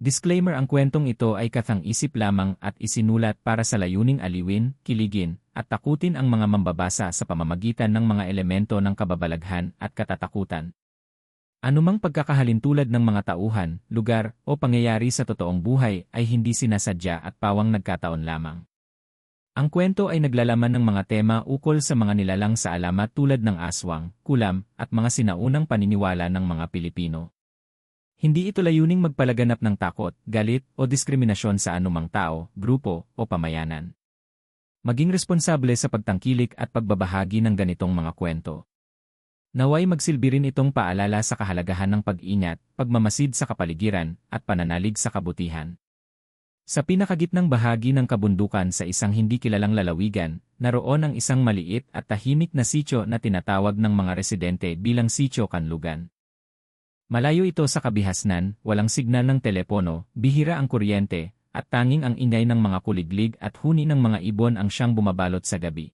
Disclaimer: ang kwentong ito ay kathang-isip lamang at isinulat para sa layuning aliwin, kiligin, at takutin ang mga mambabasa sa pamamagitan ng mga elemento ng kababalaghan at katatakutan. Anumang pagkakahalintulad ng mga tauhan, lugar, o pangyayari sa totoong buhay ay hindi sinasadya at pawang nagkataon lamang. Ang kwento ay naglalaman ng mga tema ukol sa mga nilalang sa alamat tulad ng aswang, kulam, at mga sinaunang paniniwala ng mga Pilipino. Hindi ito layuning magpalaganap ng takot, galit, o diskriminasyon sa anumang tao, grupo, o pamayanan. Maging responsable sa pagtangkilik at pagbabahagi ng ganitong mga kwento. Naway magsilbi rin itong paalala sa kahalagahan ng pag-ingat, pagmamasid sa kapaligiran, at pananalig sa kabutihan. Sa pinakagitnang bahagi ng kabundukan sa isang hindi kilalang lalawigan, naroon ang isang maliit at tahimik na sityo na tinatawag ng mga residente bilang Sitio Kanlugan. Malayo ito sa kabihasnan, walang signal ng telepono, bihira ang kuryente, at tanging ang ingay ng mga kuliglig at huni ng mga ibon ang siyang bumabalot sa gabi.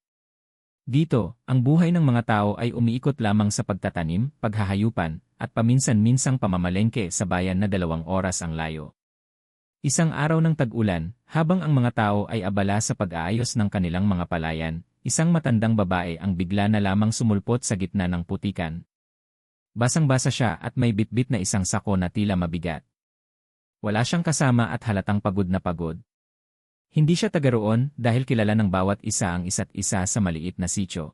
Dito, ang buhay ng mga tao ay umiikot lamang sa pagtatanim, paghahayupan, at paminsan-minsang pamamalengke sa bayan na 2 oras ang layo. Isang araw ng tag-ulan, habang ang mga tao ay abala sa pag-aayos ng kanilang mga palayan, isang matandang babae ang bigla na lamang sumulpot sa gitna ng putikan. Basang-basa siya at may bitbit na isang sako na tila mabigat. Wala siyang kasama at halatang pagod na pagod. Hindi siya taga roon dahil kilala ng bawat isa ang isa't isa sa maliit na sityo.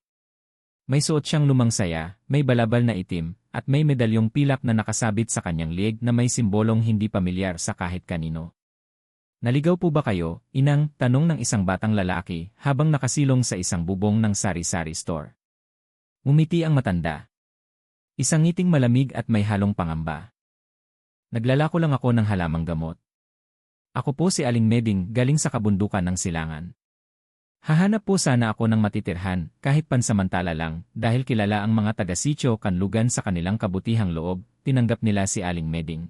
May suot siyang lumang saya, may balabal na itim, at may medalyong pilak na nakasabit sa kanyang leeg na may simbolong hindi pamilyar sa kahit kanino. "Naligaw po ba kayo, inang?" tanong ng isang batang lalaki habang nakasilong sa isang bubong ng sari-sari store. Ngumiti ang matanda. Isang ngiting malamig at may halong pangamba. "Naglalako lang ako ng halamang gamot. Ako po si Aling Meding, galing sa kabundukan ng Silangan. Hahanap po sana ako ng matitirhan, kahit pansamantala lang, dahil kilala ang mga taga-Sitio Kanlugan sa kanilang kabutihang loob." Tinanggap nila si Aling Meding.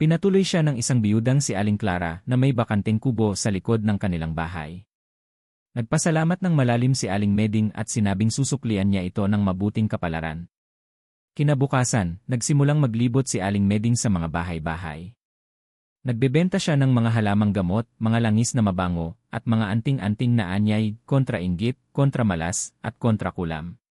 Pinatuloy siya ng isang biyudang si Aling Clara na may bakanteng kubo sa likod ng kanilang bahay. Nagpasalamat ng malalim si Aling Meding at sinabing susuklian niya ito ng mabuting kapalaran. Kinabukasan, nagsimulang maglibot si Aling Meding sa mga bahay-bahay. Nagbebenta siya ng mga halamang gamot, mga langis na mabango, at mga anting-anting na anyay, kontra-inggit, kontra-malas, at kontra-kulam.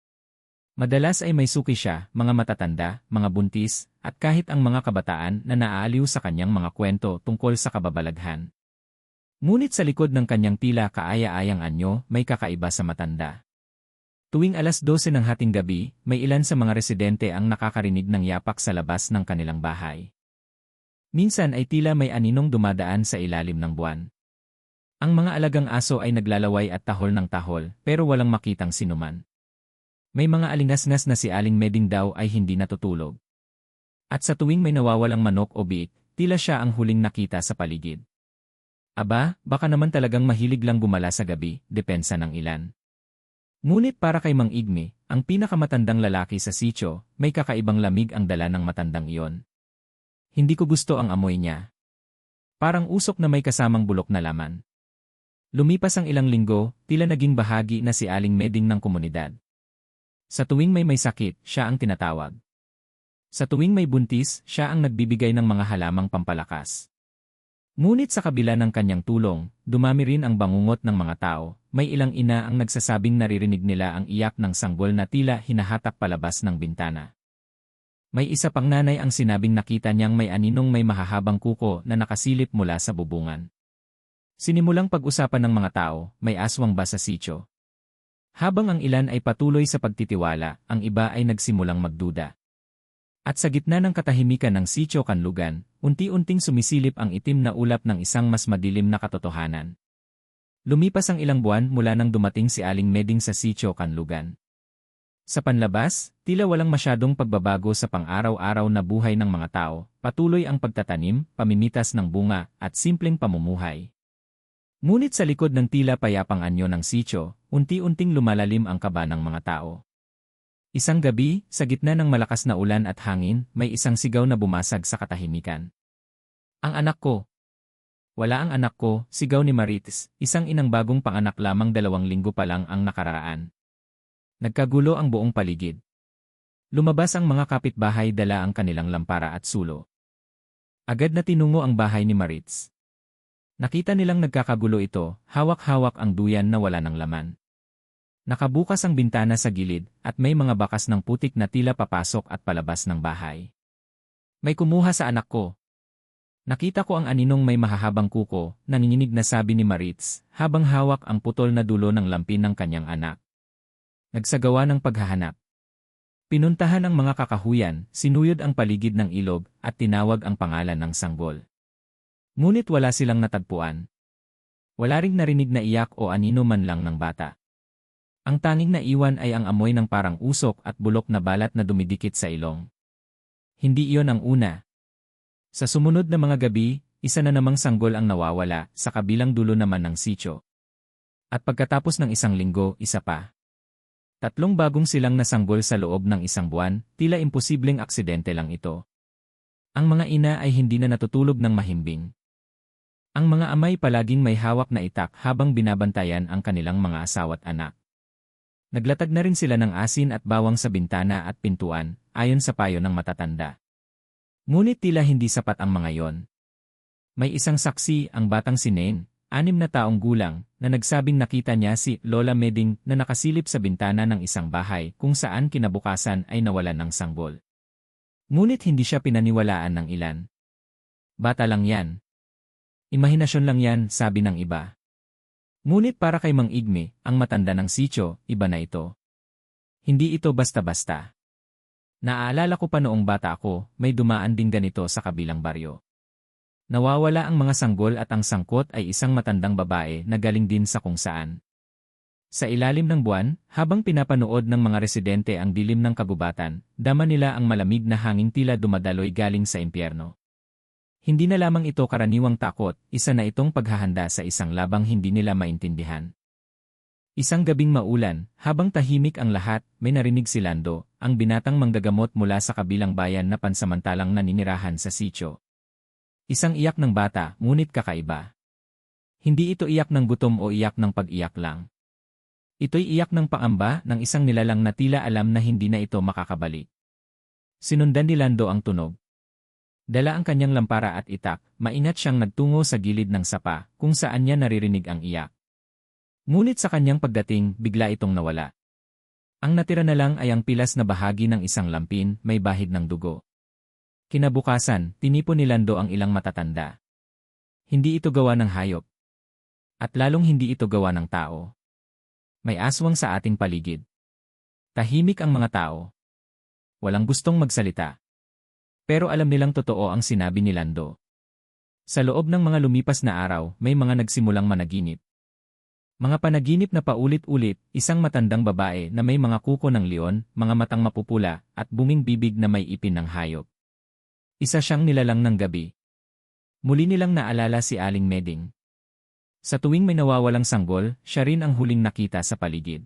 Madalas ay may suki siya, mga matatanda, mga buntis, at kahit ang mga kabataan na naaaliw sa kanyang mga kwento tungkol sa kababalaghan. Ngunit sa likod ng kanyang tila kaaya-ayang anyo, may kakaiba sa matanda. Tuwing 12:00 ng hating gabi, may ilan sa mga residente ang nakakarinig ng yapak sa labas ng kanilang bahay. Minsan ay tila may aninong dumadaan sa ilalim ng buwan. Ang mga alagang aso ay naglalaway at tahol ng tahol, pero walang makitang sinuman. May mga alingasngas na si Aling Meding daw ay hindi natutulog. At sa tuwing may nawawalang manok o biik, tila siya ang huling nakita sa paligid. Aba, baka naman talagang mahilig lang gumala sa gabi, depensa ng ilan. Ngunit para kay Mang Igme, ang pinakamatandang lalaki sa sityo, may kakaibang lamig ang dala ng matandang iyon. "Hindi ko gusto ang amoy niya. Parang usok na may kasamang bulok na laman." Lumipas ang ilang linggo, tila naging bahagi na si Aling Meding ng komunidad. Sa tuwing may sakit, siya ang tinatawag. Sa tuwing may buntis, siya ang nagbibigay ng mga halamang pampalakas. Ngunit sa kabila ng kanyang tulong, dumami rin ang bangungot ng mga tao. May ilang ina ang nagsasabing naririnig nila ang iyak ng sanggol na tila hinahatak palabas ng bintana. May isa pang nanay ang sinabing nakita niyang may aninong may mahahabang kuko na nakasilip mula sa bubungan. Sinimulang pag-usapan ng mga tao, may aswang ba sa sityo? Habang ang ilan ay patuloy sa pagtitiwala, ang iba ay nagsimulang magduda. At sa gitna ng katahimikan ng Sitio Kanlugan, unti-unting sumisilip ang itim na ulap ng isang mas madilim na katotohanan. Lumipas ang ilang buwan mula nang dumating si Aling Meding sa Sitio Kanlugan. Sa panlabas, tila walang masyadong pagbabago sa pang-araw-araw na buhay ng mga tao, patuloy ang pagtatanim, pamimitas ng bunga, at simpleng pamumuhay. Ngunit sa likod ng tila payapang anyo ng sityo, unti-unting lumalalim ang kaba ng mga tao. Isang gabi, sa gitna ng malakas na ulan at hangin, may isang sigaw na bumasag sa katahimikan. "Ang anak ko!" "Wala ang anak ko," sigaw ni Marites, isang inang bagong panganak lamang 2 linggo pa lang ang nakararaan. Nagkagulo ang buong paligid. Lumabas ang mga kapitbahay, dala ang kanilang lampara at sulo. Agad na tinungo ang bahay ni Maritz. Nakita nilang nagkakagulo ito, hawak-hawak ang duyan na wala ng laman. Nakabukas ang bintana sa gilid at may mga bakas ng putik na tila papasok at palabas ng bahay. May kumuha sa anak ko. Nakita ko ang aninong may mahahabang kuko, nanginginig na sabi ni Maritz, habang hawak ang putol na dulo ng lampin ng kanyang anak. Nagsagawa ng paghahanap. Pinuntahan ang mga kakahuyan, sinuyod ang paligid ng ilog, at tinawag ang pangalan ng sanggol. Ngunit wala silang natagpuan. Wala ring narinig na iyak o anino man lang ng bata. Ang tanging naiwan ay ang amoy ng parang usok at bulok na balat na dumidikit sa ilong. Hindi iyon ang una. Sa sumunod na mga gabi, isa na namang sanggol ang nawawala, sa kabilang dulo naman ng sitio. At pagkatapos ng isang linggo, isa pa. 3 bagong silang nasanggol sa loob ng isang buwan, tila imposibleng aksidente lang ito. Ang mga ina ay hindi na natutulog ng mahimbing. Ang mga amay palaging may hawak na itak habang binabantayan ang kanilang mga asawa't anak. Naglatag na rin sila ng asin at bawang sa bintana at pintuan, ayon sa payo ng matatanda. Ngunit tila hindi sapat ang mga yon. May isang saksi, ang batang si Nain, 6 na taong gulang, na nagsabing nakita niya si Lola Meding na nakasilip sa bintana ng isang bahay kung saan kinabukasan ay nawalan ng sanggol. Ngunit hindi siya pinaniwalaan ng ilan. Bata lang yan. Imahinasyon lang yan, sabi ng iba. Ngunit para kay Mang Igme, ang matanda ng sitio, iba na ito. Hindi ito basta-basta. Naaalala ko pa noong bata ako, may dumaan din ganito sa kabilang baryo. Nawawala ang mga sanggol at ang sangkot ay isang matandang babae na galing din sa kung saan. Sa ilalim ng buwan, habang pinapanood ng mga residente ang dilim ng kagubatan, dama nila ang malamig na hangin tila dumadaloy galing sa impyerno. Hindi na lamang ito karaniwang takot, isa na itong paghahanda sa isang labang hindi nila maintindihan. Isang gabing maulan, habang tahimik ang lahat, may narinig si Lando, ang binatang manggagamot mula sa kabilang bayan na pansamantalang naninirahan sa sitio. Isang iyak ng bata, ngunit kakaiba. Hindi ito iyak ng gutom o iyak ng pag-iyak lang. Ito'y iyak ng pangamba ng isang nilalang na tila alam na hindi na ito makakabalik. Sinundan ni Lando ang tunog. Dala ang kanyang lampara at itak, maingat siyang nagtungo sa gilid ng sapa, kung saan niya naririnig ang iyak. Ngunit sa kanyang pagdating, bigla itong nawala. Ang natira na lang ay ang pilas na bahagi ng isang lampin, may bahid ng dugo. Kinabukasan, tinipon ni Lando ang ilang matatanda. Hindi ito gawa ng hayop. At lalong hindi ito gawa ng tao. May aswang sa ating paligid. Tahimik ang mga tao. Walang gustong magsalita. Pero alam nilang totoo ang sinabi ni Lando. Sa loob ng mga lumipas na araw, may mga nagsimulang managinip. Mga panaginip na paulit-ulit, isang matandang babae na may mga kuko ng leon, mga matang mapupula, at buming bibig na may ipin ng hayop. Isa siyang nilalang ng gabi. Muli nilang naalala si Aling Meding. Sa tuwing may nawawalang sanggol, siya rin ang huling nakita sa paligid.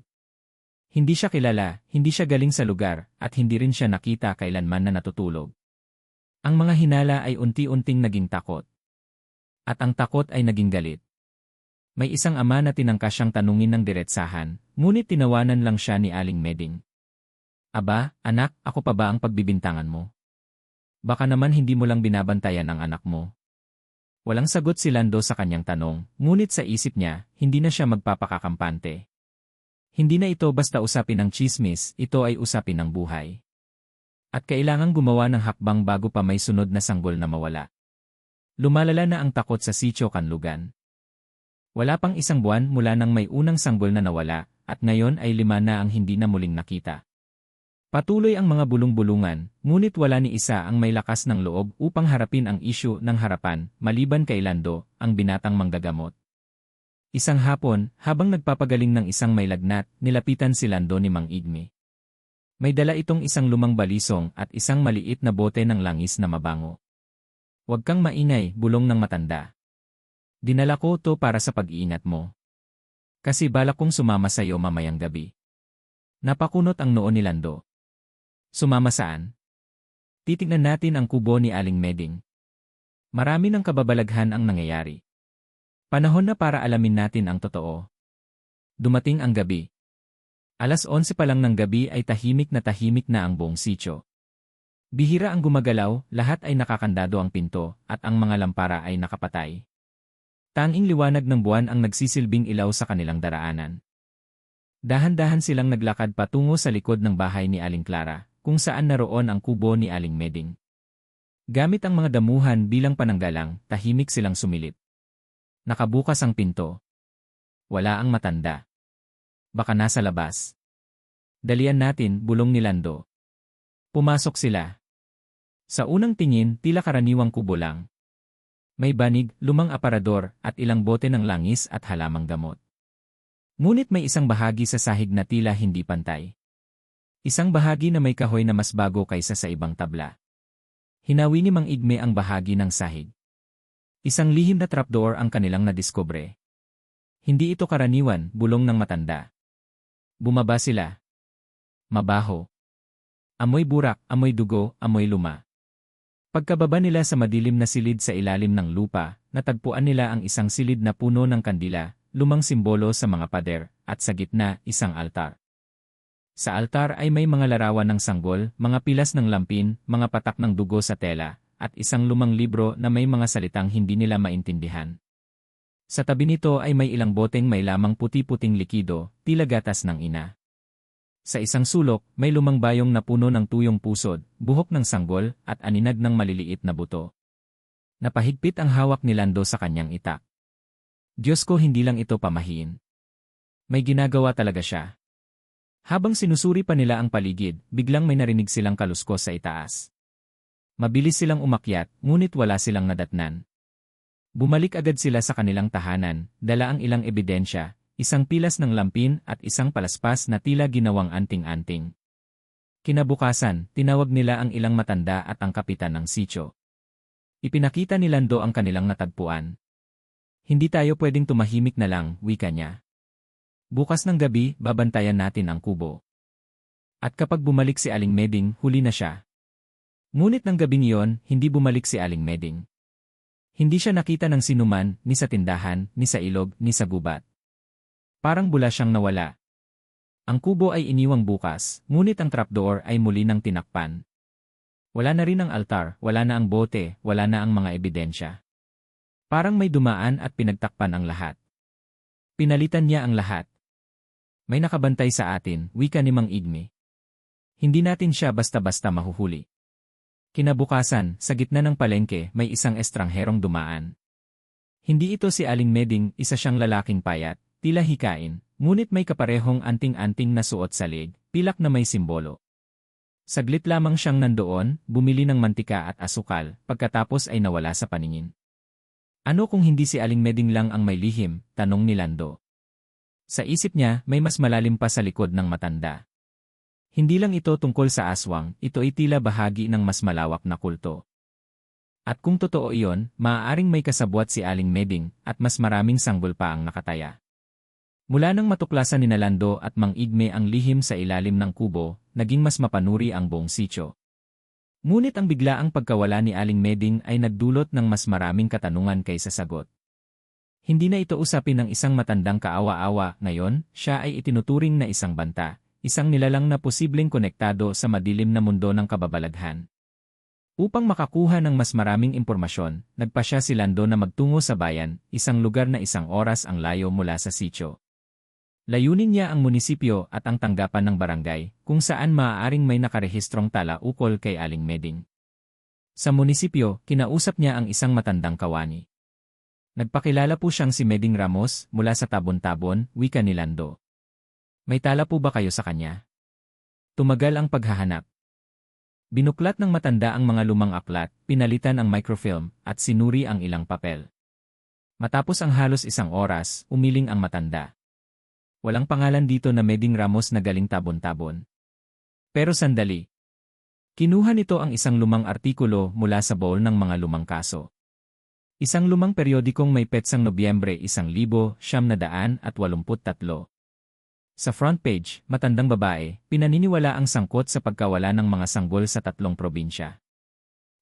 Hindi siya kilala, hindi siya galing sa lugar, at hindi rin siya nakita kailanman na natutulog. Ang mga hinala ay unti-unting naging takot. At ang takot ay naging galit. May isang ama na tinangka siyang tanungin ng diretsahan, ngunit tinawanan lang siya ni Aling Meding. Aba, anak, ako pa ba ang pagbibintangan mo? Baka naman hindi mo lang binabantayan ang anak mo. Walang sagot si Lando sa kanyang tanong, ngunit sa isip niya, hindi na siya magpapakakampante. Hindi na ito basta usapin ng tsismis, ito ay usapin ng buhay. At kailangang gumawa ng hakbang bago pa may sunod na sanggol na mawala. Lumalala na ang takot sa sitio Kanlugan. Wala pang isang buwan mula nang may unang sanggol na nawala, at ngayon ay 5 na ang hindi na muling nakita. Patuloy ang mga bulong-bulungan, ngunit wala ni isa ang may lakas ng loob upang harapin ang isyu ng harapan, maliban kay Lando, ang binatang manggagamot. Isang hapon, habang nagpapagaling ng isang may lagnat, nilapitan si Lando ni Mang Igme. May dala itong isang lumang balisong at isang maliit na bote ng langis na mabango. Huwag kang maingay, bulong ng matanda. Dinala ko to para sa pag-iingat mo. Kasi balak kong sumama sa iyo mamayang gabi. Napakunot ang noo ni Lando. Sumama saan? Titignan natin ang kubo ni Aling Meding. Marami ng kababalaghan ang nangyayari. Panahon na para alamin natin ang totoo. Dumating ang gabi. 11:00 pa lang ng gabi ay tahimik na ang buong sitio. Bihira ang gumagalaw, lahat ay nakakandado ang pinto, at ang mga lampara ay nakapatay. Tanging liwanag ng buwan ang nagsisilbing ilaw sa kanilang daraanan. Dahan-dahan silang naglakad patungo sa likod ng bahay ni Aling Clara, kung saan naroon ang kubo ni Aling Meding. Gamit ang mga damuhan bilang pananggalang, tahimik silang sumilip. Nakabukas ang pinto. Wala ang matanda. Baka nasa labas. Dalian natin, bulong ni Lando. Pumasok sila. Sa unang tingin, tila karaniwang kubo lang. May banig, lumang aparador, at ilang bote ng langis at halamang gamot. Ngunit may isang bahagi sa sahig na tila hindi pantay. Isang bahagi na may kahoy na mas bago kaysa sa ibang tabla. Hinawi ni Mang Igme ang bahagi ng sahig. Isang lihim na trapdoor ang kanilang nadiskubre. Hindi ito karaniwan, bulong ng matanda. Bumaba sila. Mabaho. Amoy burak, amoy dugo, amoy luma. Pagkababa nila sa madilim na silid sa ilalim ng lupa, natagpuan nila ang isang silid na puno ng kandila, lumang simbolo sa mga pader, at sa gitna, isang altar. Sa altar ay may mga larawan ng sanggol, mga pilas ng lampin, mga patak ng dugo sa tela, at isang lumang libro na may mga salitang hindi nila maintindihan. Sa tabi nito ay may ilang boteng may lamang puti-puting likido, tila gatas ng ina. Sa isang sulok, may lumang bayong na puno ng tuyong pusod, buhok ng sanggol, at aninag ng maliliit na buto. Napahigpit ang hawak ni Lando sa kanyang itak. Diyos ko, hindi lang ito pamahiin. May ginagawa talaga siya. Habang sinusuri pa nila ang paligid, biglang may narinig silang kaluskos sa itaas. Mabilis silang umakyat, ngunit wala silang nadatnan. Bumalik agad sila sa kanilang tahanan, dala ang ilang ebidensya, isang pilas ng lampin at isang palaspas na tila ginawang anting-anting. Kinabukasan, tinawag nila ang ilang matanda at ang kapitan ng sitio. Ipinakita ni Lando ang kanilang natagpuan. Hindi tayo pwedeng tumahimik na lang, wika niya. Bukas ng gabi, babantayan natin ang kubo. At kapag bumalik si Aling Meding, huli na siya. Ngunit ng gabing iyon, hindi bumalik si Aling Meding. Hindi siya nakita ng sinuman, ni sa tindahan, ni sa ilog, ni sa gubat. Parang bula siyang nawala. Ang kubo ay iniwang bukas, ngunit ang trapdoor ay muli nang tinakpan. Wala na rin ang altar, wala na ang bote, wala na ang mga ebidensya. Parang may dumaan at pinagtakpan ang lahat. Pinalitan niya ang lahat. May nakabantay sa atin, wika ni Mang Igme. Hindi natin siya basta-basta mahuhuli. Kinabukasan, sa gitna ng palengke, may isang estrangherong dumaan. Hindi ito si Aling Meding, isa siyang lalaking payat, tila hikain, ngunit may kaparehong anting-anting na suot sa leg, pilak na may simbolo. Saglit lamang siyang nandoon, bumili ng mantika at asukal, pagkatapos ay nawala sa paningin. Ano kung hindi si Aling Meding lang ang may lihim, tanong ni Lando. Sa isip niya, may mas malalim pa sa likod ng matanda. Hindi lang ito tungkol sa aswang, ito ay tila bahagi ng mas malawak na kulto. At kung totoo iyon, maaaring may kasabwat si Aling Meding, at mas maraming sanggol pa ang nakataya. Mula nang matuklasan ni Lando at Mang Igme ang lihim sa ilalim ng kubo, naging mas mapanuri ang buong sitio. Ngunit ang biglaang pagkawala ni Aling Meding ay nagdulot ng mas maraming katanungan kaysa sagot. Hindi na ito usapin ng isang matandang kaawa-awa, ngayon, siya ay itinuturing na isang banta, isang nilalang na posibleng konektado sa madilim na mundo ng kababalaghan. Upang makakuha ng mas maraming impormasyon, nagpasya si Lando na magtungo sa bayan, isang lugar na isang oras ang layo mula sa sitio. Layunin niya ang munisipyo at ang tanggapan ng barangay, kung saan maaaring may nakarehistrong tala ukol kay Aling Meding. Sa munisipyo, kinausap niya ang isang matandang kawani. Nagpakilala po siyang si Meding Ramos, mula sa Tabon-Tabon, wika ni Lando. May tala po ba kayo sa kanya? Tumagal ang paghahanap. Binuklat ng matanda ang mga lumang aklat, pinalitan ang microfilm, at sinuri ang ilang papel. Matapos ang halos isang oras, umiling ang matanda. Walang pangalan dito na Meding Ramos na galing Tabon-Tabon. Pero sandali. Kinuha nito ang isang lumang artikulo mula sa bowl ng mga lumang kaso. Isang lumang periodikong may petsang Nobyembre 1983. Sa front page, matandang babae, pinaniniwala ang sangkot sa pagkawala ng mga sanggol sa 3 probinsya.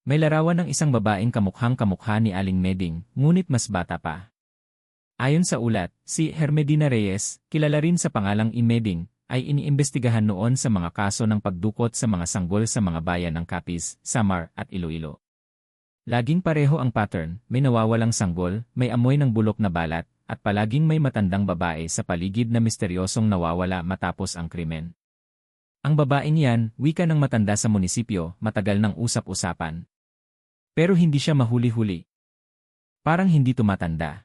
May larawan ng isang babaeng kamukhang-kamukha ni Aling Meding, ngunit mas bata pa. Ayon sa ulat, si Hermedina Reyes, kilala rin sa pangalang Imeding, ay iniimbestigahan noon sa mga kaso ng pagdukot sa mga sanggol sa mga bayan ng Capiz, Samar at Iloilo. Laging pareho ang pattern, may nawawalang sanggol, may amoy ng bulok na balat, at palaging may matandang babae sa paligid na misteryosong nawawala matapos ang krimen. Ang babaeng yan, wika ng matanda sa munisipyo, matagal ng usap-usapan. Pero hindi siya mahuli-huli. Parang hindi tumatanda.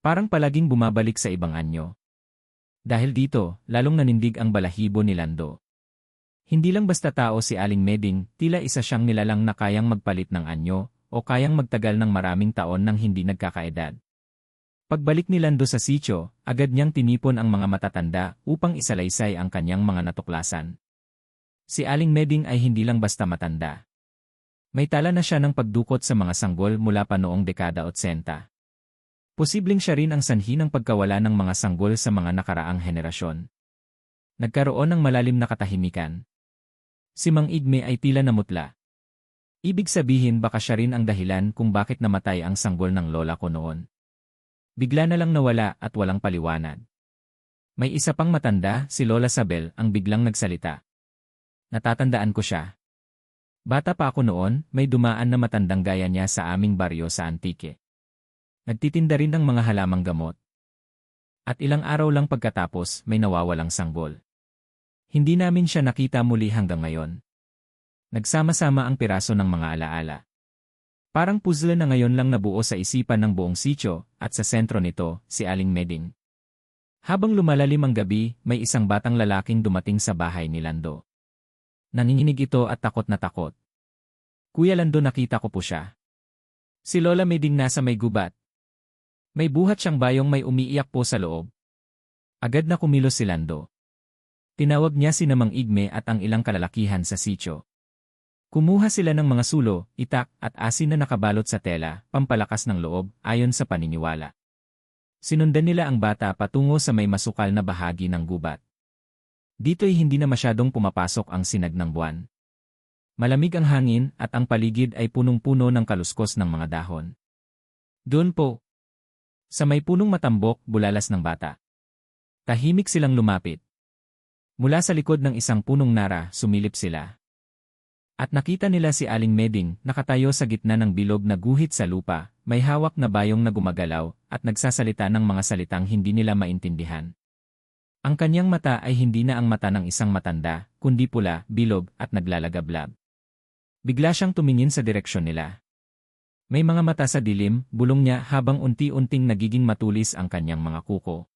Parang palaging bumabalik sa ibang anyo. Dahil dito, lalong nanindig ang balahibo ni Lando. Hindi lang basta tao si Aling Meding, tila isa siyang nilalang na kayang magpalit ng anyo, o kayang magtagal ng maraming taon nang hindi nagkakaedad. Pagbalik ni Lando sa sitio, agad niyang tinipon ang mga matatanda upang isalaysay ang kanyang mga natuklasan. Si Aling Meding ay hindi lang basta matanda. May tala na siya ng pagdukot sa mga sanggol mula pa noong dekada 80. Posibleng siya rin ang sanhi ng pagkawala ng mga sanggol sa mga nakaraang henerasyon. Nagkaroon ng malalim na katahimikan. Si Mang Igme ay tila namutla. Ibig sabihin baka siya rin ang dahilan kung bakit namatay ang sanggol ng lola ko noon. Bigla na lang nawala at walang paliwanag. May isa pang matanda, si Lola Sabel, ang biglang nagsalita. Natatandaan ko siya. Bata pa ako noon, may dumaan na matandang gaya niya sa aming baryo sa Antique. Nagtitinda rin ng mga halamang gamot. At ilang araw lang pagkatapos, may nawawalang sanggol. Hindi namin siya nakita muli hanggang ngayon. Nagsama-sama ang piraso ng mga alaala. Parang puzzle na ngayon lang nabuo sa isipan ng buong sitio, at sa sentro nito, si Aling Meding. Habang lumalalim ang gabi, may isang batang lalaking dumating sa bahay ni Lando. Nanginginig ito at takot na takot. Kuya Lando, nakita ko po siya. Si Lola Meding nasa may gubat. May buhat siyang bayong may umiiyak po sa loob. Agad na kumilos si Lando. Tinawag niya si Mang Igme at ang ilang kalalakihan sa sitio. Kumuha sila ng mga sulo, itak at asin na nakabalot sa tela, pampalakas ng loob, ayon sa paniniwala. Sinundan nila ang bata patungo sa may masukal na bahagi ng gubat. Dito'y hindi na masyadong pumapasok ang sinag ng buwan. Malamig ang hangin at ang paligid ay punong-puno ng kaluskos ng mga dahon. Doon po, sa may punong matambok, bulalas ng bata. Tahimik silang lumapit. Mula sa likod ng isang punong nara, sumilip sila. At nakita nila si Aling Meding, nakatayo sa gitna ng bilog na guhit sa lupa, may hawak na bayong na gumagalaw, at nagsasalita ng mga salitang hindi nila maintindihan. Ang kanyang mata ay hindi na ang mata ng isang matanda, kundi pula, bilog, at naglalagablab. Bigla siyang tumingin sa direksyon nila. May mga mata sa dilim, bulong niya habang unti-unting nagiging matulis ang kanyang mga kuko.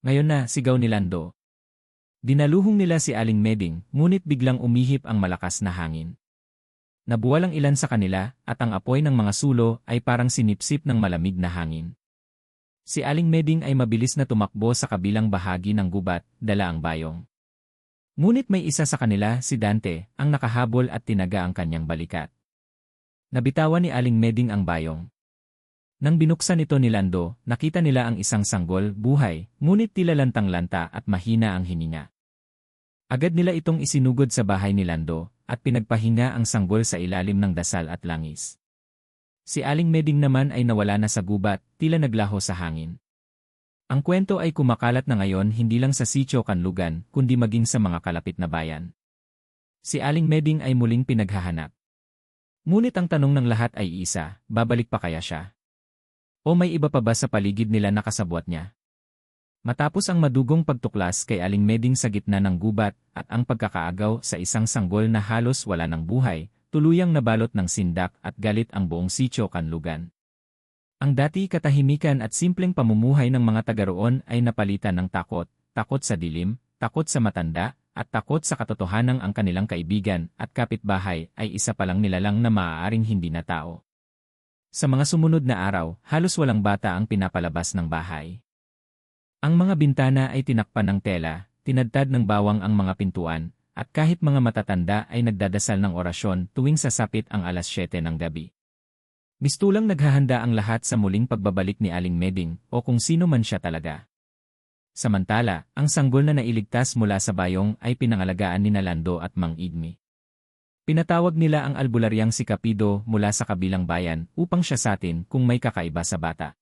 Ngayon na, sigaw ni Lando. Dinaluhong nila si Aling Meding, ngunit biglang umihip ang malakas na hangin. Nabuwal ang ilan sa kanila, at ang apoy ng mga sulo ay parang sinipsip ng malamig na hangin. Si Aling Meding ay mabilis na tumakbo sa kabilang bahagi ng gubat, dala ang bayong. Ngunit may isa sa kanila, si Dante, ang nakahabol at tinaga ang kanyang balikat. Nabitawan ni Aling Meding ang bayong. Nang binuksan ito ni Lando, nakita nila ang isang sanggol, buhay, ngunit tila lantang-lanta at mahina ang hininga. Agad nila itong isinugod sa bahay ni Lando, at pinagpahinga ang sanggol sa ilalim ng dasal at langis. Si Aling Meding naman ay nawala na sa gubat, tila naglaho sa hangin. Ang kwento ay kumakalat na ngayon hindi lang sa sitio Kanlugan, kundi maging sa mga kalapit na bayan. Si Aling Meding ay muling pinaghahanap. Ngunit ang tanong ng lahat ay isa, babalik pa kaya siya? O may iba pa ba sa paligid nila nakasabwat niya? Matapos ang madugong pagtuklas kay Aling Meding sa gitna ng gubat at ang pagkakaagaw sa isang sanggol na halos wala ng buhay, tuluyang nabalot ng sindak at galit ang buong sitio Kanlugan. Ang dati katahimikan at simpleng pamumuhay ng mga taga roon ay napalitan ng takot, takot sa dilim, takot sa matanda, at takot sa katotohanang ang kanilang kaibigan at kapitbahay ay isa palang nilalang na maaaring hindi na tao. Sa mga sumunod na araw, halos walang bata ang pinapalabas ng bahay. Ang mga bintana ay tinakpan ng tela, tinadtad ng bawang ang mga pintuan, at kahit mga matatanda ay nagdadasal ng orasyon tuwing sasapit ang alas 7 ng gabi. Mistulang naghahanda ang lahat sa muling pagbabalik ni Aling Meding o kung sino man siya talaga. Samantala, ang sanggol na nailigtas mula sa bayong ay pinangalagaan ni Lando at Mang Igme. Pinatawag nila ang albularyang si Capido mula sa kabilang bayan upang siya satin kung may kakaiba sa bata.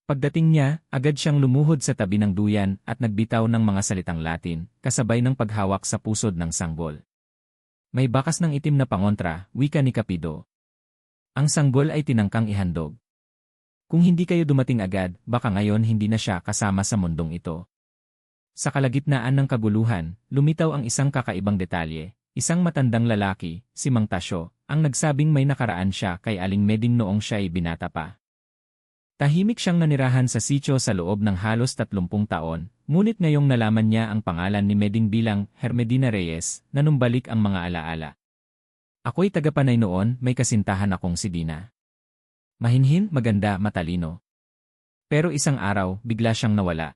Pagdating niya, agad siyang lumuhod sa tabi ng duyan at nagbitaw ng mga salitang Latin, kasabay ng paghawak sa pusod ng sanggol. May bakas ng itim na pangontra, wika ni Kapido. Ang sanggol ay tinangkang ihandog. Kung hindi kayo dumating agad, baka ngayon hindi na siya kasama sa mundong ito. Sa kalagitnaan ng kaguluhan, lumitaw ang isang kakaibang detalye, isang matandang lalaki, si Mang Tasyo, ang nagsabing may nakaraan siya kay Aling Meding noong siya ay binata pa. Tahimik siyang nanirahan sa sitio sa loob ng halos 30 taon, ngunit ngayong nalaman niya ang pangalan ni Meding bilang Hermedina Reyes, nanumbalik ang mga alaala. Ako'y tagapanay noon, may kasintahan akong si Dina. Mahinhin, maganda, matalino. Pero isang araw, bigla siyang nawala.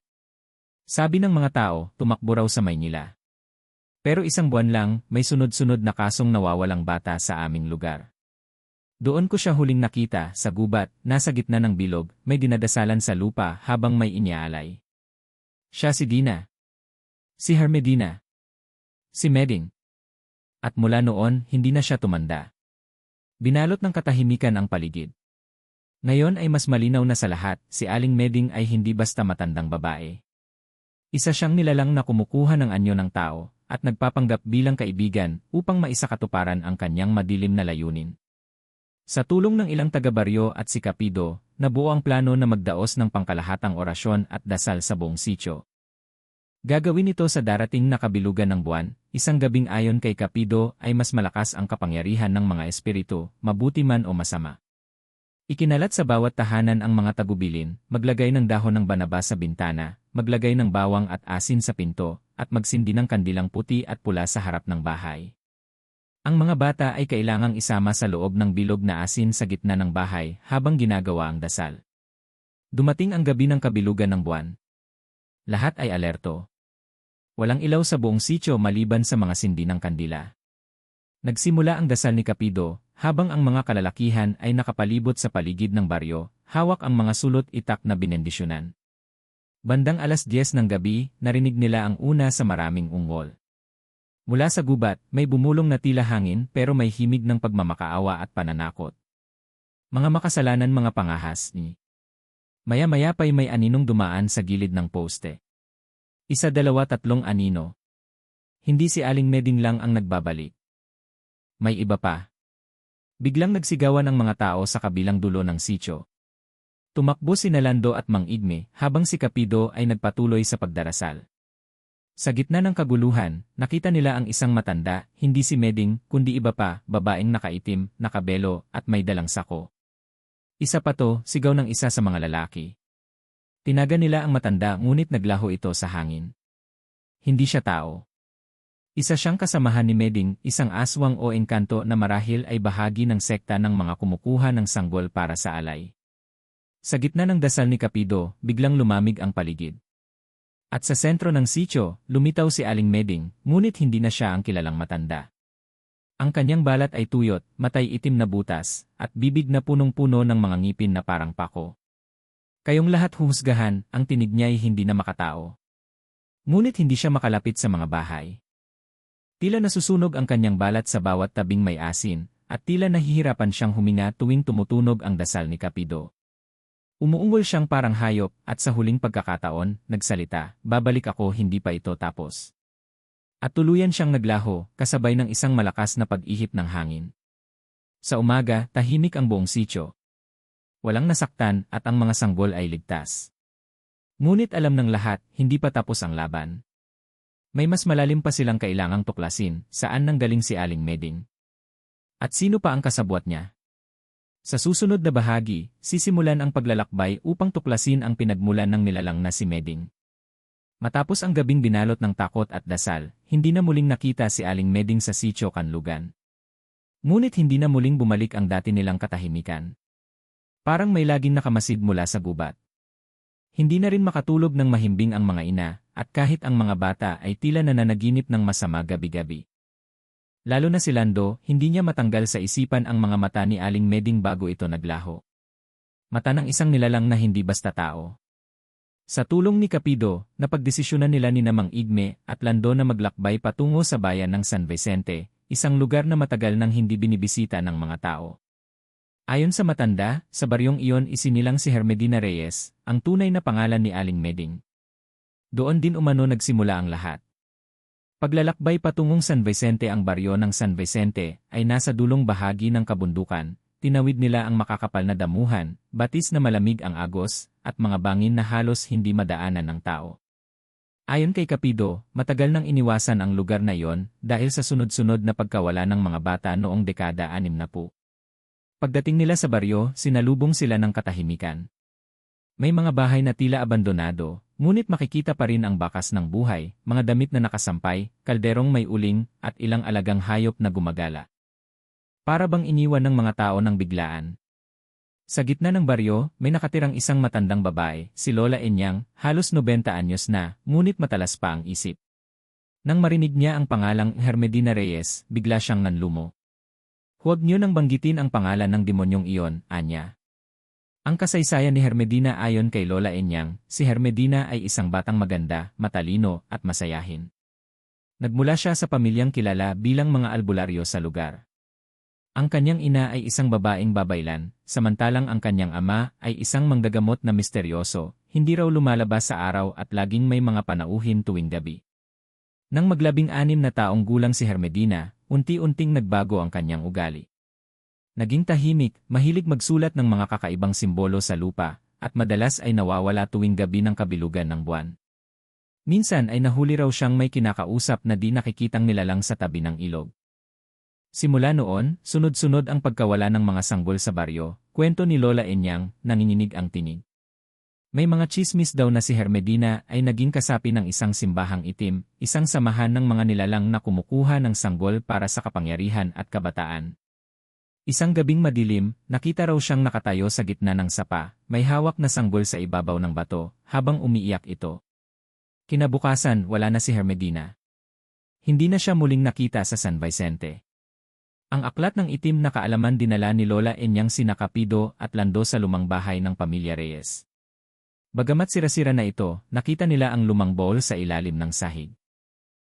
Sabi ng mga tao, tumakbo raw sa Maynila. Pero isang buwan lang, may sunod-sunod na kasong nawawalang bata sa aming lugar. Doon ko siya huling nakita, sa gubat, nasa gitna ng bilog, may dinadasalan sa lupa habang may iniaalay. Siya si Dina. Si Hermedina. Si Meding. At mula noon, hindi na siya tumanda. Binalot ng katahimikan ang paligid. Ngayon ay mas malinaw na sa lahat, si Aling Meding ay hindi basta matandang babae. Isa siyang nilalang na kumukuha ng anyo ng tao, at nagpapanggap bilang kaibigan upang maisakatuparan ang kanyang madilim na layunin. Sa tulong ng ilang taga-baryo at si Kapido, nabuo ang plano na magdaos ng pangkalahatang orasyon at dasal sa buong sitio. Gagawin ito sa darating na kabilugan ng buwan, isang gabing ayon kay Kapido ay mas malakas ang kapangyarihan ng mga espiritu, mabuti man o masama. Ikinalat sa bawat tahanan ang mga tagubilin, maglagay ng dahon ng banaba sa bintana, maglagay ng bawang at asin sa pinto, at magsindi ng kandilang puti at pula sa harap ng bahay. Ang mga bata ay kailangang isama sa loob ng bilog na asin sa gitna ng bahay habang ginagawa ang dasal. Dumating ang gabi ng kabilugan ng buwan. Lahat ay alerto. Walang ilaw sa buong sitio maliban sa mga sindi ng kandila. Nagsimula ang dasal ni Kapido, habang ang mga kalalakihan ay nakapalibot sa paligid ng baryo, hawak ang mga sulot itak na binendisyonan. Bandang 10:00 ng gabi, narinig nila ang una sa maraming ungol. Mula sa gubat, may bumulong na tila hangin pero may himig ng pagmamakaawa at pananakot. Mga makasalanan, mga pangahas ni. Maya-maya pa'y may aninong dumaan sa gilid ng poste. 1, 2, 3 anino. Hindi si Aling Meding lang ang nagbabalik. May iba pa. Biglang nagsigawan ang mga tao sa kabilang dulo ng sitio. Tumakbo si Nalando at Mang Igme habang si Kapido ay nagpatuloy sa pagdarasal. Sa gitna ng kaguluhan, nakita nila ang isang matanda, hindi si Meding, kundi iba pa, babaeng nakaitim, nakabelo, at may dalang sako. Isa pa to, sigaw ng isa sa mga lalaki. Tinaga nila ang matanda ngunit naglaho ito sa hangin. Hindi siya tao. Isa siyang kasamahan ni Meding, isang aswang o engkanto na marahil ay bahagi ng sekta ng mga kumukuha ng sanggol para sa alay. Sa gitna ng dasal ni Kapido, biglang lumamig ang paligid. At sa sentro ng sitio, lumitaw si Aling Meding, ngunit hindi na siya ang kilalang matanda. Ang kanyang balat ay tuyot, matay itim na butas, at bibig na punong-puno ng mga ngipin na parang pako. Kayong lahat huhusgahan, ang tinig niya ay hindi na makatao. Ngunit hindi siya makalapit sa mga bahay. Tila nasusunog ang kanyang balat sa bawat tabing may asin, at tila nahihirapan siyang huminga tuwing tumutunog ang dasal ni Kapido. Umuungol siyang parang hayop at sa huling pagkakataon, nagsalita, babalik ako, hindi pa ito tapos. At tuluyan siyang naglaho, kasabay ng isang malakas na pag-ihip ng hangin. Sa umaga, tahimik ang buong sitio. Walang nasaktan at ang mga sanggol ay ligtas. Ngunit alam ng lahat, hindi pa tapos ang laban. May mas malalim pa silang kailangang tuklasin, saan nanggaling si Aling Meding. At sino pa ang kasabwat niya? Sa susunod na bahagi, sisimulan ang paglalakbay upang tuklasin ang pinagmulan ng nilalang na si Meding. Matapos ang gabing binalot ng takot at dasal, hindi na muling nakita si Aling Meding sa sitio Kanlugan. Ngunit hindi na muling bumalik ang dati nilang katahimikan. Parang may laging nakamasid mula sa gubat. Hindi na rin makatulog ng mahimbing ang mga ina, at kahit ang mga bata ay tila nananaginip ng masama gabi-gabi. Lalo na si Lando, hindi niya matanggal sa isipan ang mga mata ni Aling Meding bago ito naglaho. Mata ng isang nilalang na hindi basta tao. Sa tulong ni Kapido, napagdesisyonan nila ni Mang Igme at Lando na maglakbay patungo sa bayan ng San Vicente, isang lugar na matagal nang hindi binibisita ng mga tao. Ayon sa matanda, sa baryong iyon isinilang si Hermedina Reyes, ang tunay na pangalan ni Aling Meding. Doon din umano nagsimula ang lahat. Paglalakbay patungong San Vicente. Ang baryo ng San Vicente ay nasa dulong bahagi ng kabundukan. Tinawid nila ang makakapal na damuhan, batis na malamig ang agos, at mga bangin na halos hindi madaanan ng tao. Ayon kay Capido, matagal nang iniwasan ang lugar na iyon dahil sa sunod-sunod na pagkawala ng mga bata noong dekada 60. Pagdating nila sa baryo, sinalubong sila ng katahimikan. May mga bahay na tila abandonado, ngunit makikita pa rin ang bakas ng buhay, mga damit na nakasampay, kalderong may uling, at ilang alagang hayop na gumagala. Para bang iniwan ng mga tao ng biglaan. Sa gitna ng baryo, may nakatirang isang matandang babae, si Lola Enyang, halos 90 anyos na, ngunit matalas pa ang isip. Nang marinig niya ang pangalang Hermedina Reyes, bigla siyang nanlumo. Huwag niyo nang banggitin ang pangalan ng demonyong iyon, anya. Ang kasaysayan ni Hermedina ayon kay Lola Enyang, si Hermedina ay isang batang maganda, matalino, at masayahin. Nagmula siya sa pamilyang kilala bilang mga albularyo sa lugar. Ang kanyang ina ay isang babaeng babaylan, samantalang ang kanyang ama ay isang manggagamot na misteryoso, hindi raw lumalabas sa araw at laging may mga panauhin tuwing gabi. Nang maglabing-anim na taong gulang si Hermedina, unti-unting nagbago ang kanyang ugali. Naging tahimik, mahilig magsulat ng mga kakaibang simbolo sa lupa, at madalas ay nawawala tuwing gabi ng kabilugan ng buwan. Minsan ay nahuli raw siyang may kinakausap na di nakikitang nilalang sa tabi ng ilog. Simula noon, sunod-sunod ang pagkawala ng mga sanggol sa baryo, kwento ni Lola Enyang, nanginginig ang tinig. May mga tsismis daw na si Hermedina ay naging kasapi ng isang simbahang itim, isang samahan ng mga nilalang na kumukuha ng sanggol para sa kapangyarihan at kabataan. Isang gabing madilim, nakita raw siyang nakatayo sa gitna ng sapa, may hawak na sanggol sa ibabaw ng bato, habang umiiyak ito. Kinabukasan, wala na si Hermedina. Hindi na siya muling nakita sa San Vicente. Ang aklat ng itim na kaalaman dinala ni Lola Enyang sina Capido at Lando sa lumang bahay ng pamilya Reyes. Bagamat sira-sira na ito, nakita nila ang lumang bowl sa ilalim ng sahig.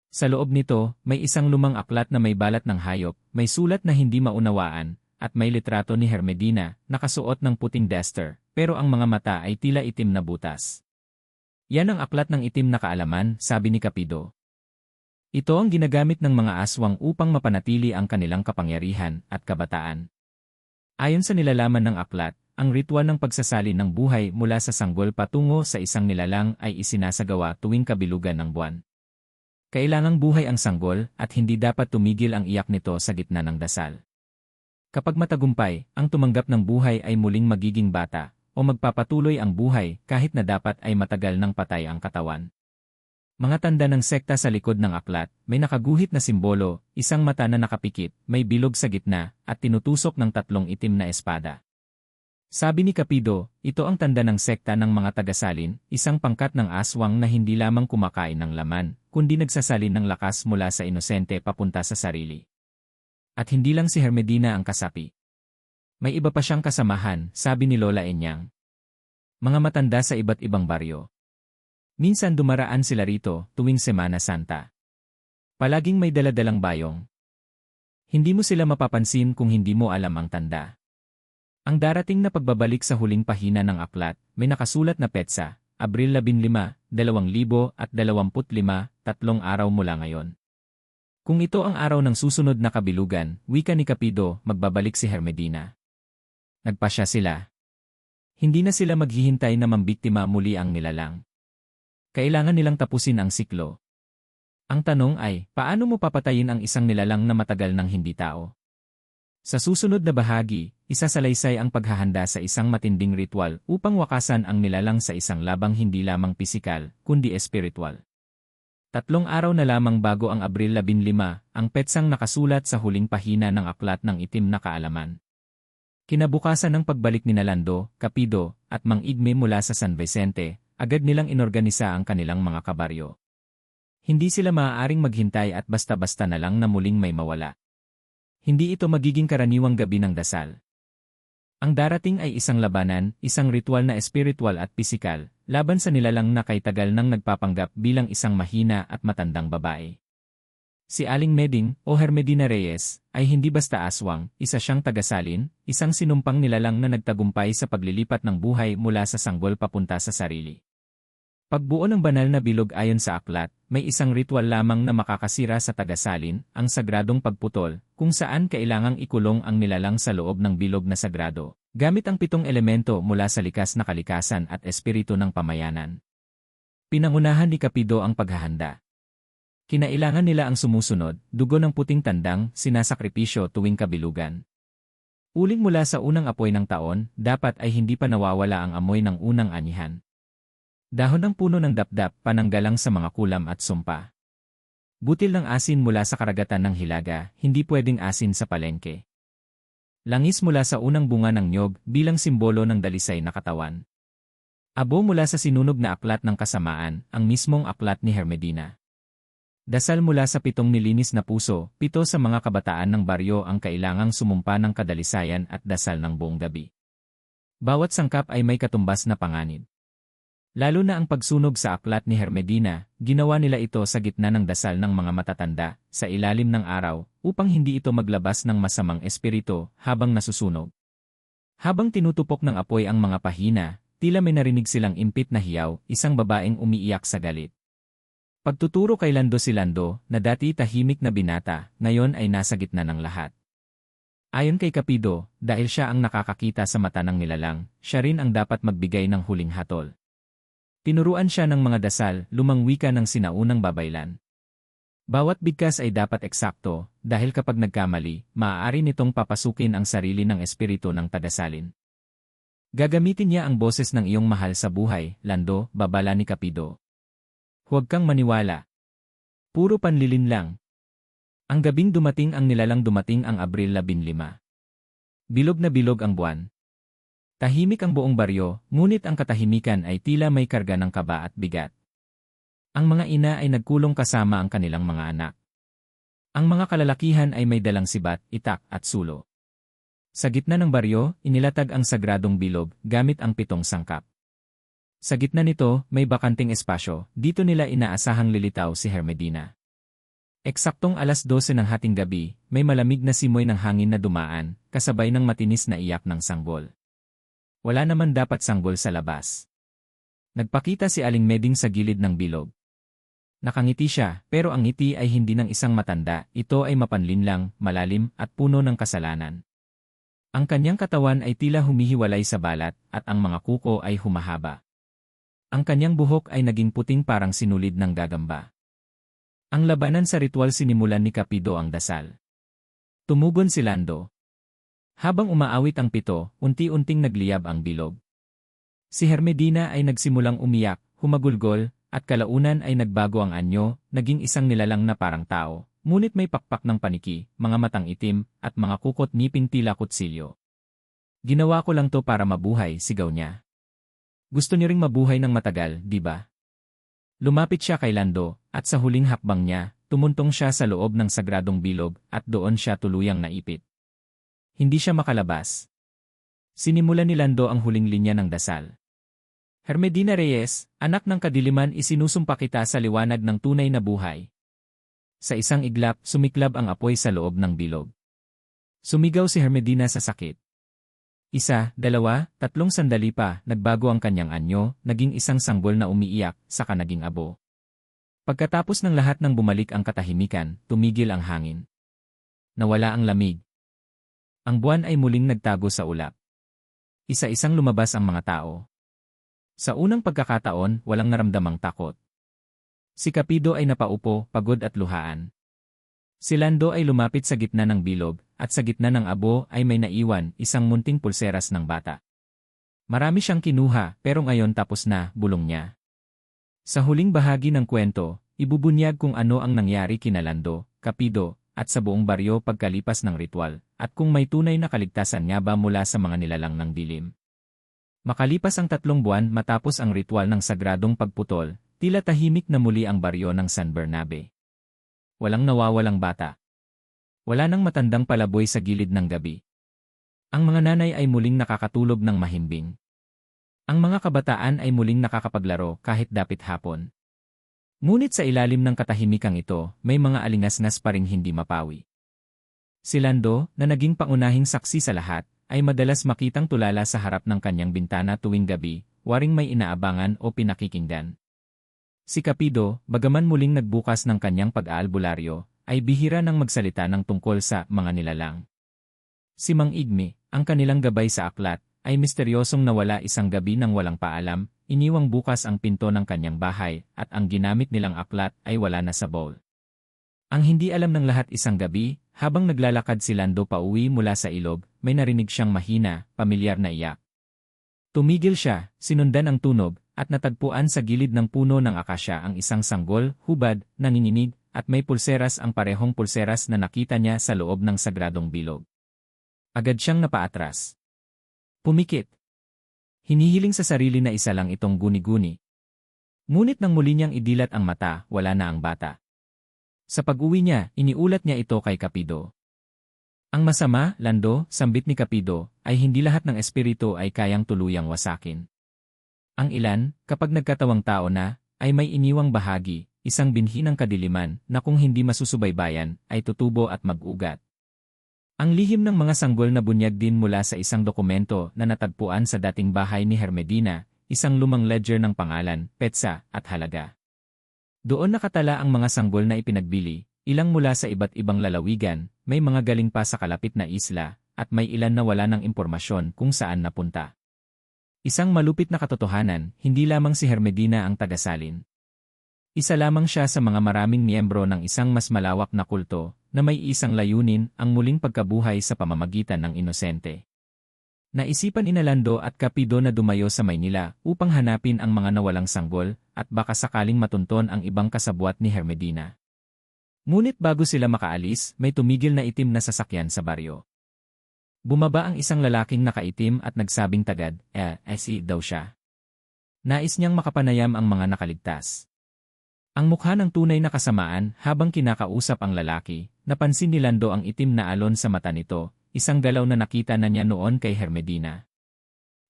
Sa loob nito, may isang lumang aklat na may balat ng hayop, may sulat na hindi maunawaan, at may litrato ni Hermedina, nakasuot ng puting duster, pero ang mga mata ay tila itim na butas. Yan ang aklat ng itim na kaalaman, sabi ni Capido. Ito ang ginagamit ng mga aswang upang mapanatili ang kanilang kapangyarihan at kabataan. Ayon sa nilalaman ng aklat, ang ritual ng pagsasalin ng buhay mula sa sanggol patungo sa isang nilalang ay isinasagawa tuwing kabilugan ng buwan. Kailangang buhay ang sanggol at hindi dapat tumigil ang iyak nito sa gitna ng dasal. Kapag matagumpay, ang tumanggap ng buhay ay muling magiging bata o magpapatuloy ang buhay kahit na dapat ay matagal nang patay ang katawan. Mga tanda ng sekta sa likod ng aklat, may nakaguhit na simbolo, isang mata na nakapikit, may bilog sa gitna, at tinutusok ng 3 itim na espada. Sabi ni Capido, ito ang tanda ng sekta ng mga tagasalin, isang pangkat ng aswang na hindi lamang kumakain ng laman, kundi nagsasalin ng lakas mula sa inosente papunta sa sarili. At hindi lang si Hermedina ang kasapi. May iba pa siyang kasamahan, sabi ni Lola Enyang. Mga matanda sa iba't ibang baryo. Minsan dumaraan sila rito tuwing Semana Santa. Palaging may daladalang bayong. Hindi mo sila mapapansin kung hindi mo alam ang tanda. Ang darating na pagbabalik sa huling pahina ng aklat, may nakasulat na petsa, Abril 15, 2025, 3 araw mula ngayon. Kung ito ang araw ng susunod na kabilugan, wika ni Capido, magbabalik si Hermedina. Nagpasya sila. Hindi na sila maghihintay na mambiktima muli ang nilalang. Kailangan nilang tapusin ang siklo. Ang tanong ay, paano mo papatayin ang isang nilalang na matagal nang hindi tao? Sa susunod na bahagi, isasalaysay ang paghahanda sa isang matinding ritual upang wakasan ang nilalang sa isang labang hindi lamang pisikal, kundi espiritual. 3 araw na lamang bago ang Abril 15, ang petsang nakasulat sa huling pahina ng aklat ng itim na kaalaman. Kinabukasan ng pagbalik ni Lando, Capido, at Mang Igme mula sa San Vicente, agad nilang inorganisa ang kanilang mga kabaryo. Hindi sila maaaring maghintay at basta-basta na lang na muling may mawala. Hindi ito magiging karaniwang gabi ng dasal. Ang darating ay isang labanan, isang ritual na espiritual at pisikal, laban sa nilalang na kay tagal nang nagpapanggap bilang isang mahina at matandang babae. Si Aling Meding o Hermedina Reyes ay hindi basta aswang, isa siyang tagasalin, isang sinumpang nilalang na nagtagumpay sa paglilipat ng buhay mula sa sanggol papunta sa sarili. Pagbuo ng banal na bilog ayon sa aklat, may isang ritual lamang na makakasira sa tagasalin, ang sagradong pagputol, kung saan kailangang ikulong ang nilalang sa loob ng bilog na sagrado, gamit ang 7 elemento mula sa likas na kalikasan at espiritu ng pamayanan. Pinangunahan ni Kapido ang paghahanda. Kinailangan nila ang sumusunod, dugo ng puting tandang, sinasakripisyo tuwing kabilugan. Uling mula sa unang apoy ng taon, dapat ay hindi pa nawawala ang amoy ng unang anihan. Dahon ng puno ng dapdap, pananggalang sa mga kulam at sumpa. Butil ng asin mula sa karagatan ng Hilaga, hindi pwedeng asin sa palengke. Langis mula sa unang bunga ng nyog, bilang simbolo ng dalisay na katawan. Abo mula sa sinunog na aklat ng kasamaan, ang mismong aklat ni Hermedina. Dasal mula sa 7 nilinis na puso, 7 sa mga kabataan ng baryo ang kailangang sumumpa ng kadalisayan at dasal ng buong gabi. Bawat sangkap ay may katumbas na panganib. Lalo na ang pagsunog sa aklat ni Hermedina, ginawa nila ito sa gitna ng dasal ng mga matatanda, sa ilalim ng araw, upang hindi ito maglabas ng masamang espiritu habang nasusunog. Habang tinutupok ng apoy ang mga pahina, tila may narinig silang impit na hiyaw, isang babaeng umiiyak sa galit. Pagtuturo kay Lando si Lando, na dati tahimik na binata, ngayon ay nasa gitna ng lahat. Ayon kay Kapido, dahil siya ang nakakakita sa mata ng nilalang, siya rin ang dapat magbigay ng huling hatol. Tinuruan siya ng mga dasal, lumang wika ng sinaunang babaylan. Bawat bigkas ay dapat eksakto, dahil kapag nagkamali, maaari nitong papasukin ang sarili ng espiritu ng tagasalin. Gagamitin niya ang boses ng iyong mahal sa buhay, Lando, babala ni Kapido. Huwag kang maniwala. Puro panlilin lang. Ang gabing dumating ang nilalang dumating ang Abril 15. Bilog na bilog ang buwan. Tahimik ang buong baryo, ngunit ang katahimikan ay tila may karga ng kaba at bigat. Ang mga ina ay nagkulong kasama ang kanilang mga anak. Ang mga kalalakihan ay may dalang sibat, itak at sulo. Sa gitna ng baryo, inilatag ang sagradong bilog gamit ang 7 sangkap. Sa gitna nito, may bakanting espasyo, dito nila inaasahang lilitaw si Hermedina. Eksaktong 12:00 ng hating gabi, may malamig na simoy ng hangin na dumaan, kasabay ng matinis na iyak ng sanggol. Wala naman dapat sanggol sa labas. Nagpakita si Aling Meding sa gilid ng bilog. Nakangiti siya, pero ang ngiti ay hindi ng isang matanda, ito ay mapanlinlang, malalim, at puno ng kasalanan. Ang kanyang katawan ay tila humihiwalay sa balat, at ang mga kuko ay humahaba. Ang kanyang buhok ay naging puting parang sinulid ng gagamba. Ang labanan sa ritual sinimulan ni Kapido ang dasal. Tumugon si Lando. Habang umaawit ang 7, unti-unting nagliyab ang bilog. Si Hermedina ay nagsimulang umiyak, humagulgol, at kalaunan ay nagbago ang anyo, naging isang nilalang na parang tao, ngunit may pakpak ng paniki, mga matang itim, at mga kukot ngipin tila kutsilyo. Ginawa ko lang to para mabuhay, sigaw niya. Gusto niyo ring mabuhay ng matagal, di ba? Lumapit siya kay Lando, at sa huling hakbang niya, tumuntong siya sa loob ng sagradong bilog, at doon siya tuluyang naipit. Hindi siya makalabas. Sinimulan ni Lando ang huling linya ng dasal. Hermedina Reyes, anak ng kadiliman, isinusumpa kita sa liwanag ng tunay na buhay. Sa isang iglap, sumiklab ang apoy sa loob ng bilog. Sumigaw si Hermedina sa sakit. 1, 2, 3 sandali pa, nagbago ang kanyang anyo, naging isang sanggol na umiiyak, saka naging abo. Pagkatapos ng lahat ng bumalik ang katahimikan, tumigil ang hangin. Nawala ang lamig. Ang buwan ay muling nagtago sa ulap. Isa-isang lumabas ang mga tao. Sa unang pagkakataon, walang naramdamang takot. Si Kapido ay napaupo, pagod at luhaan. Si Lando ay lumapit sa gitna ng bilog, at sa gitna ng abo ay may naiwan, isang munting pulseras ng bata. Marami siyang kinuha, pero ngayon tapos na, bulong niya. Sa huling bahagi ng kwento, ibubunyag kung ano ang nangyari kina Lando, Kapido, at sa buong baryo pagkalipas ng ritual, at kung may tunay na kaligtasan nga ba mula sa mga nilalang ng dilim. Makalipas ang 3 buwan matapos ang ritual ng sagradong pagputol, tila tahimik na muli ang baryo ng San Bernabe. Walang nawawalang bata. Wala nang matandang palaboy sa gilid ng gabi. Ang mga nanay ay muling nakakatulog ng mahimbing. Ang mga kabataan ay muling nakakapaglaro kahit dapit hapon. Ngunit sa ilalim ng katahimikang ito, may mga alingasngas pa ring hindi mapawi. Si Lando, na naging pangunahing saksi sa lahat, ay madalas makitang tulala sa harap ng kanyang bintana tuwing gabi, waring may inaabangan o pinakikinggan. Si Capido, bagaman muling nagbukas ng kanyang pag-aalbularyo, ay bihira nang magsalita ng tungkol sa mga nilalang. Si Mang Igme, ang kanilang gabay sa aklat, ay misteryosong nawala isang gabi nang walang paalam, iniwang bukas ang pinto ng kanyang bahay, at ang ginamit nilang aklat ay wala na sa bowl. Ang hindi alam ng lahat isang gabi, habang naglalakad si Lando pauwi mula sa ilog, may narinig siyang mahina, pamilyar na iyak. Tumigil siya, sinundan ang tunog, at natagpuan sa gilid ng puno ng akasya ang isang sanggol, hubad, nanginginig, at may pulseras ang parehong pulseras na nakita niya sa loob ng sagradong bilog. Agad siyang napaatras. Pumikit. Hinihiling sa sarili na isa lang itong guni-guni. Ngunit nang muli niyang idilat ang mata, wala na ang bata. Sa pag-uwi niya, iniulat niya ito kay Capido. Ang masama, Lando, sambit ni Capido, ay hindi lahat ng espiritu ay kayang tuluyang wasakin. Ang ilan, kapag nagkatawang tao na, ay may iniwang bahagi, isang binhi ng kadiliman, na kung hindi masusubaybayan, ay tutubo at mag-ugat. Ang lihim ng mga sanggol na bunyag din mula sa isang dokumento na natagpuan sa dating bahay ni Hermedina, isang lumang ledger ng pangalan, petsa, at halaga. Doon nakatala ang mga sanggol na ipinagbili, ilang mula sa iba't ibang lalawigan, may mga galing pa sa kalapit na isla, at may ilan na wala ng impormasyon kung saan napunta. Isang malupit na katotohanan, hindi lamang si Hermedina ang tagasalin. Isa lamang siya sa mga maraming miyembro ng isang mas malawak na kulto, na may isang layunin, ang muling pagkabuhay sa pamamagitan ng inosente. Naisipan ni Lando at Capido na dumayo sa Maynila upang hanapin ang mga nawalang sanggol at baka sakaling matunton ang ibang kasabwat ni Hermedina. Ngunit bago sila makaalis, may tumigil na itim na sasakyan sa baryo. Bumaba ang isang lalaking nakaitim at nagsabing tagad, si daw siya. Nais niyang makapanayam ang mga nakaligtas. Ang mukha ng tunay na kasamaan habang kinakausap ang lalaki, napansin ni Lando ang itim na alon sa mata nito, isang galaw na nakita na niya noon kay Hermedina.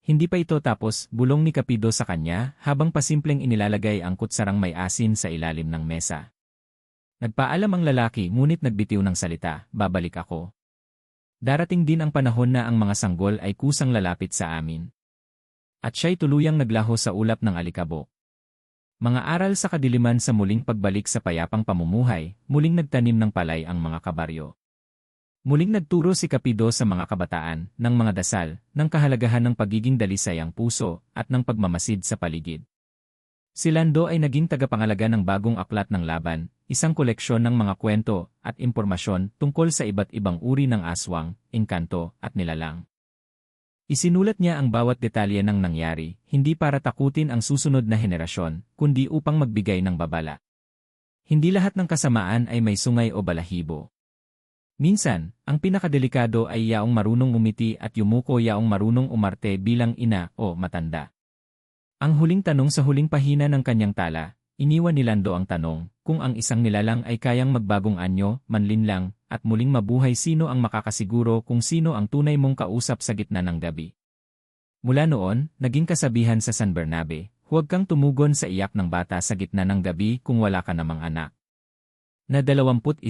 Hindi pa ito tapos, bulong ni Capido sa kanya habang pasimpleng inilalagay ang kutsarang may asin sa ilalim ng mesa. Nagpaalam ang lalaki ngunit nagbitiw ng salita, babalik ako. Darating din ang panahon na ang mga sanggol ay kusang lalapit sa amin. At siya'y tuluyang naglaho sa ulap ng alikabok. Mga aral sa kadiliman sa muling pagbalik sa payapang pamumuhay, muling nagtanim ng palay ang mga kabaryo. Muling nagturo si Capido sa mga kabataan ng mga dasal, ng kahalagahan ng pagiging dalisay ang puso at ng pagmamasid sa paligid. Si Lando ay naging tagapangalaga ng bagong aklat ng laban, isang koleksyon ng mga kwento at impormasyon tungkol sa iba't ibang uri ng aswang, engkanto at nilalang. Isinulat niya ang bawat detalye ng nangyari, hindi para takutin ang susunod na henerasyon, kundi upang magbigay ng babala. Hindi lahat ng kasamaan ay may sungay o balahibo. Minsan, ang pinakadelikado ay yaong marunong umiti at yumuko yaong marunong umarte bilang ina o matanda. Ang huling tanong sa huling pahina ng kanyang tala, iniwan ni Lando ang tanong, kung ang isang nilalang ay kayang magbagong anyo, manlinlang, at muling mabuhay, sino ang makakasiguro kung sino ang tunay mong kausap sa gitna ng gabi. Mula noon, naging kasabihan sa San Bernabe, huwag kang tumugon sa iyak ng bata sa gitna ng gabi kung wala ka namang anak. Na 21